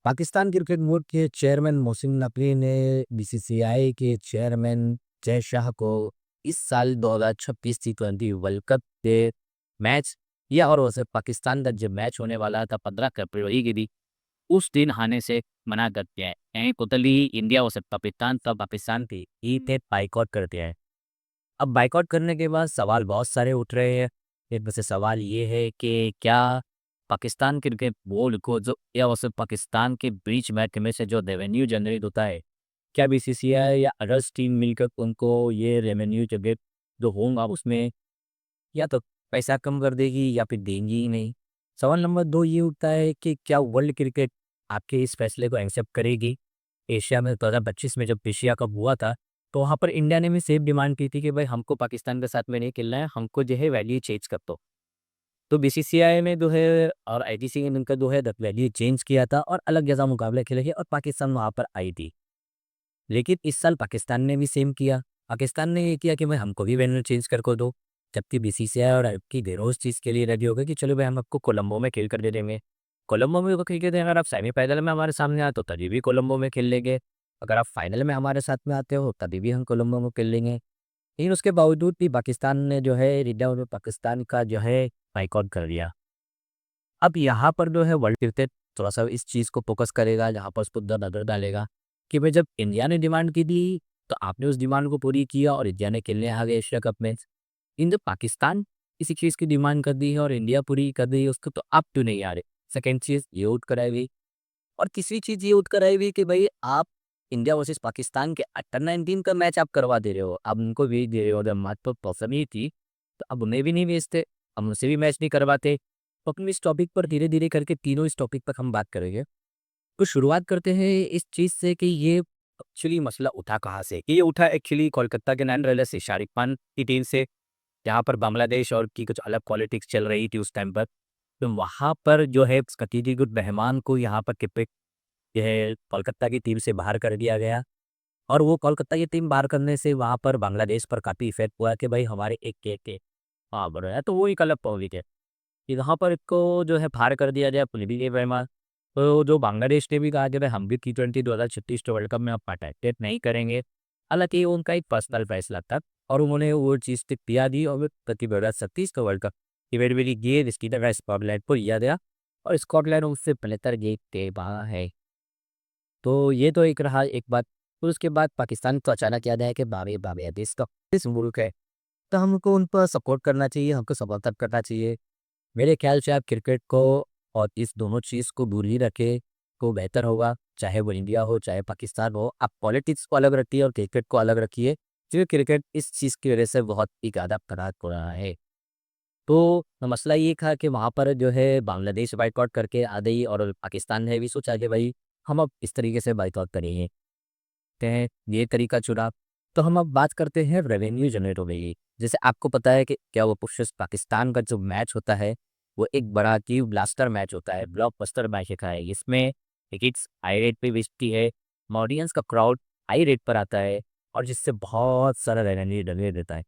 Pakistan cricket board के chairman Mohsin Naqvi ने BCCI के चेयरमैन जय शाह को इस साल 2026 टी20 वर्ल्ड कप के मैच या और वैसे पाकिस्तान का जब मैच होने वाला था 15 फरवरी के दिन उस दिन आने से मना कर दिया है। टोटली इंडिया और पाकिस्तान तब पाकिस्तान की ईद बाइकआउट कर दिया है। अब बाइकआउट करने के बाद सवाल बहुत सारे उठ रहे हैं। एक में से सवाल ये है कि क्या पाकिस्तान क्रिकेट बोर्ड को जो या वैसे पाकिस्तान के बीच मैच में से जो रेवेन्यू जनरेट होता है, क्या बीसीसीआई या अदर्स टीम मिलकर उनको ये रेवेन्यू जनरेट जो होगा उसमें या तो पैसा कम कर देगी या फिर देंगी ही नहीं। सवाल नंबर 2 ये उठता है कि क्या वर्ल्ड क्रिकेट आपके इस फैसले को एक्सेप्ट करेगी? एशिया में 2025 में जब एशिया कप हुआ था, तो वहाँ पर इंडिया ने भी सेम डिमांड की थी कि भाई हमको पाकिस्तान के साथ में नहीं खेलना है, हमको जो है वैल्यू चेंज कर दो। तो बीसीसीआई ने जो है और आईसीसी ने मिलकर जो है वैल्यू चेंज किया था और अलग जगह मुकाबले खेले थे और पाकिस्तान वहाँ पर आई थी। लेकिन इस साल पाकिस्तान ने भी सेम किया। पाकिस्तान ने ये किया कि भाई हमको भी वेन्यू चेंज कर को दो। जबकि बीसीसीआई और आपकी देर उस चीज़ के लिए रेडी हो गए कि चलो भाई हम आपको कोलंबो में खेल कर दे देंगे। कोलंबो में वो खेल के दें, अगर आप सेमीफाइनल में हमारे सामने आए तो तभी भी कोलंबो में खेल लेंगे। अगर आप फाइनल में हमारे साथ में आते हो तभी भी हम कोलंबो में खेल लेंगे। लेकिन उसके बावजूद भी पाकिस्तान ने जो है इंडिया और पाकिस्तान का जो है बाइकआउट कर दिया। अब यहाँ पर जो है वर्ल्ड क्रिकेट थोड़ा-सा इस चीज़ को फ़ोकस करेगा, जहाँ पर उसको नज़र डालेगा कि भाई जब इंडिया ने डिमांड की थी, तो आपने उस डिमांड को पूरी किया और इंडिया ने खेलने आ गए एशिया कप में। लेकिन जब पाकिस्तान किसी चीज़ की डिमांड कर दी है और इंडिया पूरी कर रही है उसको, तो आप क्यों नहीं आ रहे? सेकंड चीज़ ये उठ कर आई हुई और तीसरी चीज़ ये उठ कर आई हुई कि भाई आप इंडिया वर्सेस पाकिस्तान के अंडर 19 का मैच आप करवा दे रहे हो। आप उनको भेज दे रहे हो, जब मैच तो पसंद ही थी, तो अब उन्हें भी नहीं भेजते, अब उनसे भी मैच नहीं करवाते। तो अपनी इस टॉपिक पर धीरे-धीरे करके तीनों इस टॉपिक पर हम बात करेंगे। तो शुरुआत करते हैं इस चीज़ से कि ये एक्चुअली मसला उठा कहाँ से? ये उठा एक्चुअली कोलकाता के नाइट राइडर्स से, शाहरुख खान की टीम से, जहाँ पर बांग्लादेश और की कुछ अलग पॉलिटिक्स चल रही थी उस टाइम पर। तो वहाँ पर जो है खतीजी गुड रहमान को यहाँ पर क्रिकेट जो है कोलकाता की टीम से बाहर कर दिया गया और वो कोलकाता की टीम बाहर करने से वहाँ पर बांग्लादेश पर काफ़ी इफ़ेक्ट हुआ कि भाई हमारे एक के थे। हाँ, बड़ा है तो वो एक अलग पॉलिटिक्स है। कि यहाँ पर इसको जो है बाहर कर दिया जाए पुलिस रहमान। तो जो बांग्लादेश ने भी कहा कि भाई हम भी T20 2036 वर्ल्ड कप में अब पार्टिसिपेट नहीं करेंगे। हालाँकि ये उनका एक पर्सनल फैसला था और उन्होंने वो चीज़ तक दिया दी और प्रति 2036 का वर्ल्ड कप इवेंट गेम इसकी जगह स्कॉटलैंड को लिया गया और स्कॉटलैंड उससे बेहतर गेम दे रहा है। तो ये तो एक रहा एक बात। फिर उसके बाद पाकिस्तान तो अचानक याद आया कि बाबे देश तो इस मुल्क है, तो हमको उन पर सपोर्ट करना चाहिए, हमको समर्थन करना चाहिए। मेरे ख्याल से आप क्रिकेट को और इस दोनों चीज़ को दूर ही रखें तो बेहतर होगा। चाहे वो इंडिया हो, चाहे पाकिस्तान हो, आप पॉलिटिक्स को अलग रखिए और क्रिकेट को अलग रखिए, क्योंकि क्रिकेट इस चीज़ की वजह से बहुत ही ज़्यादा खराब हो रहा है। तो मसला ये था कि वहाँ पर जो है बांग्लादेश बायकॉट करके आ गई और पाकिस्तान ने भी सोचा कि भाई हम अब इस तरीके से बायकॉट करेंगे। हैं, ये तरीका चुना। तो हम अब बात करते हैं रेवेन्यू जनरेट होने की। जैसे आपको पता है कि क्या वो पुशेस पाकिस्तान का जो मैच होता है, वो एक बड़ा की ब्लास्टर मैच होता है, ब्लॉकबस्टर मैच होता है। इसमें टिकट्स हाई रेट पे बेचती है, ऑडियंस का क्राउड हाई रेट पर आता है और जिससे बहुत सारा रेवेन्यू जनरेट देता है।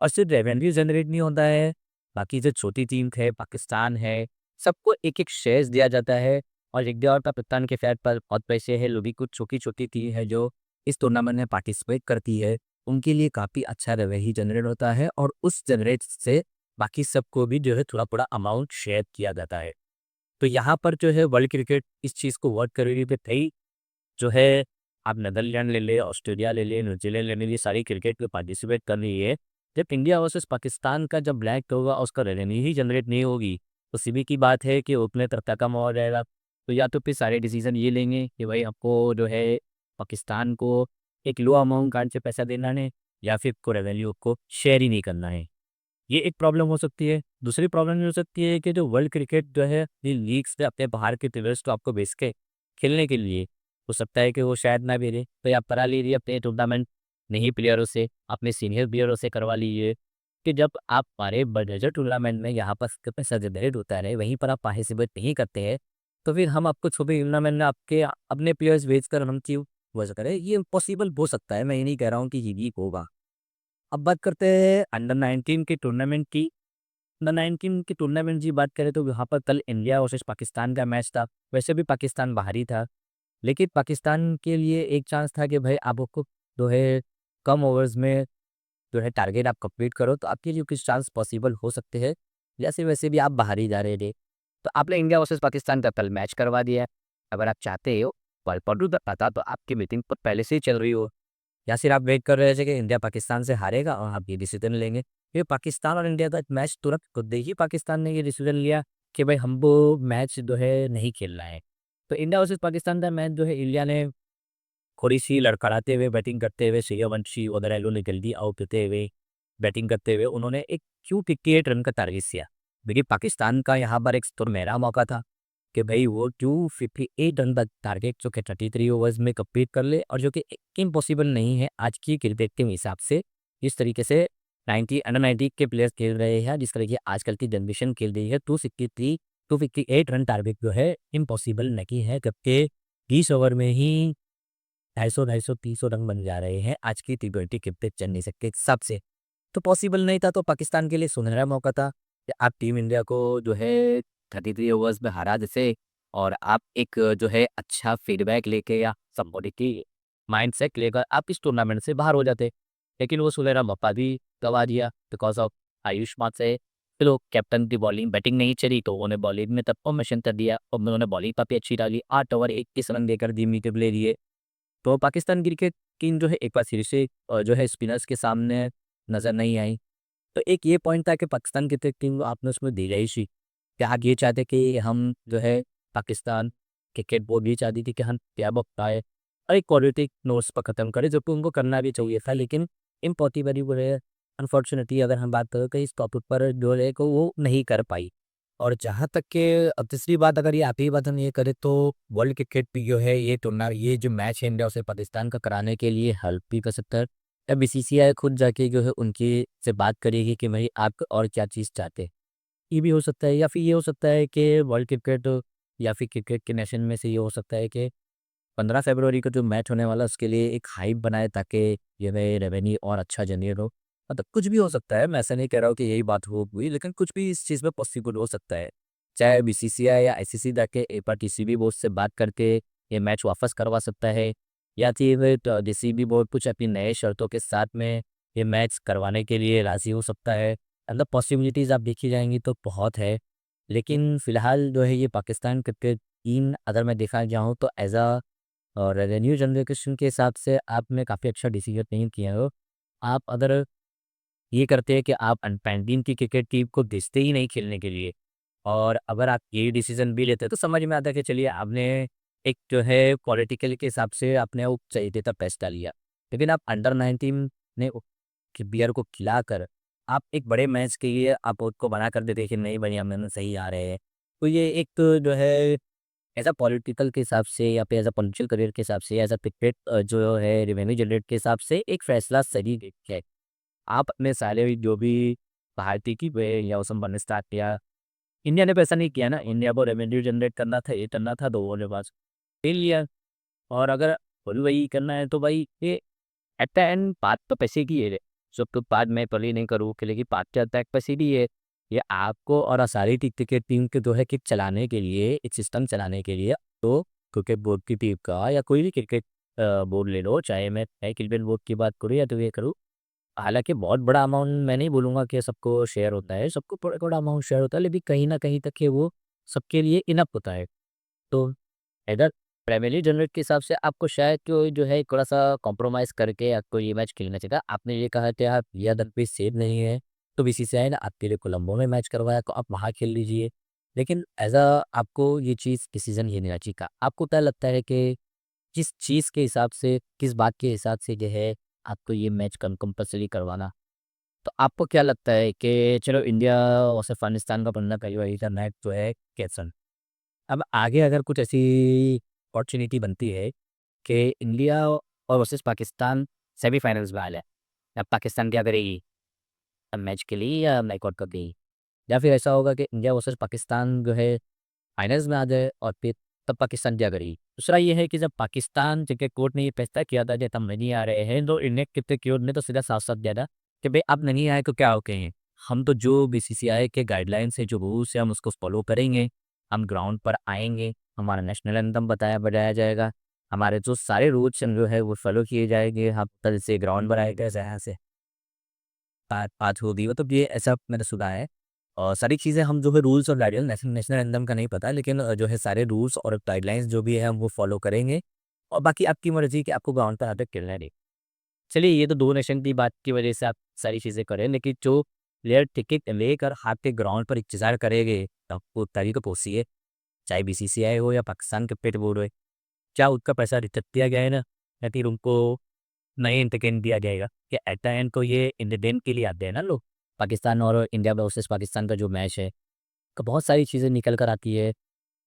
और सिर्फ रेवेन्यू जनरेट नहीं होता है, बाकी जो छोटी टीम है, पाकिस्तान है, सबको एक-एक शेयर्स दिया जाता है और इंडिया और पाकिस्तान के फेयर पर बहुत पैसे हैं। जो भी कुछ छोटी-छोटी टीम है जो इस टूर्नामेंट में पार्टिसिपेट करती है, उनके लिए काफ़ी अच्छा रेवेन्यू जनरेट होता है और उस जनरेट से बाकी सबको भी जो है थोड़ा-थोड़ा अमाउंट शेयर किया जाता है। तो यहाँ पर जो है वर्ल्ड क्रिकेट इस चीज़ को वर्क कर रही है कि भई जो है आप नीदरलैंड ले लें, ऑस्ट्रेलिया ले लें, न्यूज़ीलैंड ले लें, ये सारी क्रिकेट में पार्टिसिपेट कर रही है। जब इंडिया वर्सेस पाकिस्तान का जब ब्लैक होगा और उसका रेवेन्यू ही जनरेट नहीं होगी, तो सीधी की बात है कि उतने तक का कम हो जाएगा। तो या तो फिर सारे डिसीज़न ये लेंगे कि भाई आपको जो है पाकिस्तान को एक लो अमाउंट कार्ड से पैसा देना है या फिर को रेवेन्यू को शेयर ही नहीं करना है। ये एक प्रॉब्लम हो सकती है। दूसरी प्रॉब्लम ये हो सकती है कि जो वर्ल्ड क्रिकेट जो है ये लीग्स से अपने बाहर के प्लेयर्स को आपको बेच के खेलने के लिए हो सकता है कि वो शायद ना भेजें। तो आप करा लीजिए अपने टूर्नामेंट नहीं प्लेयरों से, अपने सीनियर प्लेयरों से करवा लीजिए कि जब आप हमारे बड़े टूर्नामेंट में यहाँ पर पैसा जनरेट होता है, वहीं पर आप पार्टिसिपेट नहीं करते हैं, तो फिर हम आपको छोटे टूर्नामेंट में आपके अपने प्लेयर्स भेजकर हम क्यों वैसा करें? ये पॉसिबल हो सकता है, मैं ये नहीं कह रहा हूँ कि ये भी होगा। अब बात करते हैं अंडर 19 के टूर्नामेंट की। अंडर 19 की टूर्नामेंट की बात करें तो वहाँ पर कल इंडिया वर्सेस पाकिस्तान का मैच था। वैसे भी पाकिस्तान बाहर ही था, लेकिन पाकिस्तान के लिए एक चांस था कि भाई आपको जो है कम ओवर्स में जो है टारगेट आप कंप्लीट करो तो आपके लिए कुछ चांस पॉसिबल हो सकते हैं। जैसे वैसे भी आप बाहर ही जा रहे थे, तो आपने इंडिया वर्सेस पाकिस्तान का कल मैच करवा दिया है। अगर आप चाहते हो पॉइंट पता तो आपकी मीटिंग तो पहले से ही चल रही हो, या फिर आप वेट कर रहे थे कि इंडिया पाकिस्तान से हारेगा और आप ये डिसीजन लेंगे। ये पाकिस्तान और इंडिया का मैच तुरंत खुद ही पाकिस्तान ने ये डिसीजन लिया कि भाई हमको मैच जो है नहीं खेलना है। तो इंडिया वर्सेस पाकिस्तान का मैच जो है इंडिया ने थोड़ी-सी लड़खड़ाते हुए बैटिंग करते हुए सूर्यवंशी वगैरह लोग ने जल्दी आउट होते हुए बैटिंग करते हुए उन्होंने एक क्यों 58 रन का टारगेट किया। देखिए पाकिस्तान का यहाँ पर एक सुनहरा मौका था कि भाई वो 258 रन का टारगेट जो कि 33 ओवर्स में कंप्लीट कर ले, और जो कि इम्पॉसिबल नहीं है आज की क्रिकेट के हिसाब से। जिस तरीके से 90 अंडर 90 के प्लेयर्स खेल रहे हैं, जिस तरीके आजकल की जनरेशन खेल रही है, 258 रन टारगेट जो है इम्पॉसिबल नहीं है, जबकि 20 ओवर में ही 250, 300 रन बन जा रहे हैं आज की टी20 क्रिकेट चलने के हिसाब से। तो पॉसिबल नहीं था, तो पाकिस्तान के लिए सुनहरा मौका था कि आप टीम इंडिया को जो है 33 ओवर्स में हरा देते और आप एक जो है अच्छा फीडबैक लेके या संबोधित माइंडसेट लेकर आप इस टूर्नामेंट से बाहर हो जाते। लेकिन वो सुनहरा मौका भी गवा दिया बिकॉज ऑफ आयुष्मान से। चलो कैप्टन की बॉलिंग बैटिंग नहीं चली तो उन्होंने बॉलिंग में तब फॉर्मेशन कर दिया और उन्होंने बॉलिंग काफ़ी अच्छी डाली, 8 ओवर 21 रन देकर धीमी के ले लिए। तो पाकिस्तान क्रिकेट टीम जो है एक बार फिर से जो है स्पिनर्स के सामने नज़र नहीं आई। तो एक ये पॉइंट था कि पाकिस्तान क्रिकेट टीम को आपने उसमें दी गई थी कि आप ये चाहते कि हम जो है पाकिस्तान क्रिकेट बोर्ड भी चाहती थी कि हम क्या बताए और एक पॉलिटिक नोट्स पर ख़त्म करें, जो कि उनको करना भी चाहिए था, लेकिन इम्पॉसिबल वो है। अनफॉर्चुनेटली अगर हम बात करें तो इस टॉपिक पर जो है को वो नहीं कर पाई। और जहाँ तक कि अब तीसरी बात अगर ये आप ही बात हम ये करें तो वर्ल्ड क्रिकेट भी जो है ये जो मैच है इंडिया और पाकिस्तान का कराने के लिए हेल्प भी कर सकता है। या बीसीसीआई खुद जाके जो है उनकी से बात करेगी कि भाई आप और क्या चीज़ चाहते हैं। ये भी हो सकता है, या फिर ये हो सकता है कि वर्ल्ड क्रिकेट या फिर क्रिकेट के नेशन में से ये हो सकता है कि 15 फरवरी को जो मैच होने वाला है उसके लिए एक हाइप बनाए ताकि ये में रेवेन्यू और अच्छा जनरेट हो। मतलब कुछ भी हो सकता है, मैं ऐसा नहीं कह रहा हूँ कि यही बात हो हुई, लेकिन कुछ भी इस चीज़ में पॉसिबल हो सकता है। चाहे बीसीसीआई या आईसीसी जाके एक बार टीसीबी बोर्ड से बात करके ये मैच वापस करवा सकता है, या फिर डीसीबी बोर्ड कुछ अपनी नए शर्तों के साथ में ये मैच करवाने के लिए राज़ी हो सकता है। मतलब पॉसिबिलिटीज़ आप देखी जाएँगी तो बहुत है। लेकिन फ़िलहाल जो है ये पाकिस्तान क्रिकेट टीम अगर मैं देखा जाऊँ तो एज़ अ और रेवेन्यू जनरेशन के हिसाब से आपने काफ़ी अच्छा डिसीजन नहीं किया हो। आप अगर ये करते हैं कि आप अनपेंडिंग की क्रिकेट टीम को भेजते ही नहीं खेलने के लिए, और अगर आप ये डिसीजन भी लेते हैं तो समझ में आता है कि चलिए आपने एक जो है पॉलिटिकल के हिसाब से आपने वो चाहिए था फैसला लिया। लेकिन आप अंडर 19 ने कि बियर को खिलाकर आप एक बड़े मैच के लिए आप उसको बना कर देते कि नहीं भई हम सही आ रहे हैं। तो ये एक जो है एज़ अ पॉलिटिकल के हिसाब से या फिर एज़ अ पोलिटिकल करियर के हिसाब से, एज़ अ क्रिकेट जो है रेवेन्यू जनरेट के हिसाब से एक फैसला सही है। आप अपने सारे जो भी भारतीय की वे या उसमें स्टार्ट किया, इंडिया ने तो ऐसा नहीं किया ना, इंडिया को रेवेन्यू जनरेट करना था, ये करना था तो उन्होंने बस ले लिया। और अगर फुल वही करना है तो भाई ये एट द एंड बात तो पैसे की है। सब तो बात मैं पहले नहीं करूँ कि लेकिन बात क्या तक पैसे की है। ये आपको और सारी क्रिकेट टीम के जो है किक चलाने के लिए, एक सिस्टम चलाने के लिए तो क्रिकेट बोर्ड की टीम का या कोई भी क्रिकेट बोर्ड ले लो, चाहे मैं क्रिकेट बोर्ड की बात करूँ या तो ये करूँ। हालाँकि बहुत बड़ा अमाउंट मैं नहीं बोलूँगा कि सबको शेयर होता है, सबको बड़ा अमाउंट शेयर होता है, लेकिन कहीं न कहीं तक के वो सबके लिए इनफ होता है। तो अगर रेवेन्यू जनरेट के हिसाब से आपको शायद जो है थोड़ा-सा कॉम्प्रोमाइज़ करके आपको ये मैच खेलना चाहिए था। आपने ये कहा कि आप रियादत सेफ नहीं है, तो बीसीसीआई ने आपके लिए कोलंबो में मैच करवाया तो आप वहाँ खेल लीजिए। लेकिन एज़ अ आपको ये चीज़ डिसीज़न ये लेना चाहिए था। आपको क्या लगता है कि किस चीज़ के हिसाब से, किस बात के हिसाब से जो है आपको ये मैच कंपल्सरी करवाना? तो आपको क्या लगता है कि चलो इंडिया और अफ़गानिस्तान का बनना कई वही था मैच जो है कैंसल। अब आगे अगर कुछ ऐसी अपॉर्च्युनिटी बनती है कि इंडिया और वर्सेस पाकिस्तान सेमीफाइनल्स में आ जाए, अब पाकिस्तान क्या करेगी? अब मैच के लिए या नॉकआउट कर देगी? या फिर ऐसा होगा कि इंडिया वर्सेस पाकिस्तान जो है फाइनल्स में आ जाए और फिर तब पाकिस्तान क्या करेगी? दूसरा ये है कि जब पाकिस्तान क्रिकेट कोर्ट ने ये फैसला किया था कि हम नहीं आ रहे हैं, तो इंडियन क्रिकेट कोर्ट ने तो सीधा साफ-साफ दिया था कि भई आप नहीं आए तो क्या हो गए हैं? हम तो जो बीसीसीआई के गाइडलाइंस है, जो रूल्स है, हम उसको फॉलो करेंगे। हम ग्राउंड पर आएँगे, हमारा नेशनल एंथम बजाया जाएगा, हमारे जो सारे रूल्स हैं जो है वो फॉलो किए जाएँगे। हम कल से ग्राउंड पर आएँगे जहाँ से बात होगी, मतलब ये ऐसा मैंने सुना है। और सारी चीज़ें हम जो है रूल्स और गाइडलाइन नेशनल नेशनल एंथम का नहीं पता, लेकिन जो है सारे रूल्स और गाइडलाइंस जो भी है हम वो फॉलो करेंगे। और बाकी आपकी मर्ज़ी कि आपको ग्राउंड पर आकर खेलना है नहीं। चलिए, ये तो डोनेशन की बात की वजह से आप सारी चीज़ें करें, लेकिन जो प्लेयर टिकट लेकर आपके ग्राउंड पर इंतज़ार करेंगे, तो आपको तभी तो पहुँचिए, चाहे बीसीसीआई हो या पाकिस्तान क्रिकेट बोर्ड हो। क्या उसका पैसा रिटर्न दिया गया है ना, या फिर उनको नहीं एंटरटेन दिया जाएगा? कि एट द एंड तो ये एंटरटेन के लिए आते हैं ना लोग। पाकिस्तान और इंडिया वर्सेस पाकिस्तान का जो मैच है, तो बहुत सारी चीज़ें निकल कर आती है,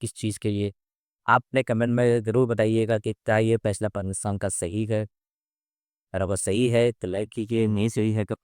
किस चीज़ के लिए। आप अपने कमेंट में ज़रूर बताइएगा कि क्या ये फैसला पाकिस्तान का सही है? और अगर सही है तो लाइक कीजिए, नहीं सही है तो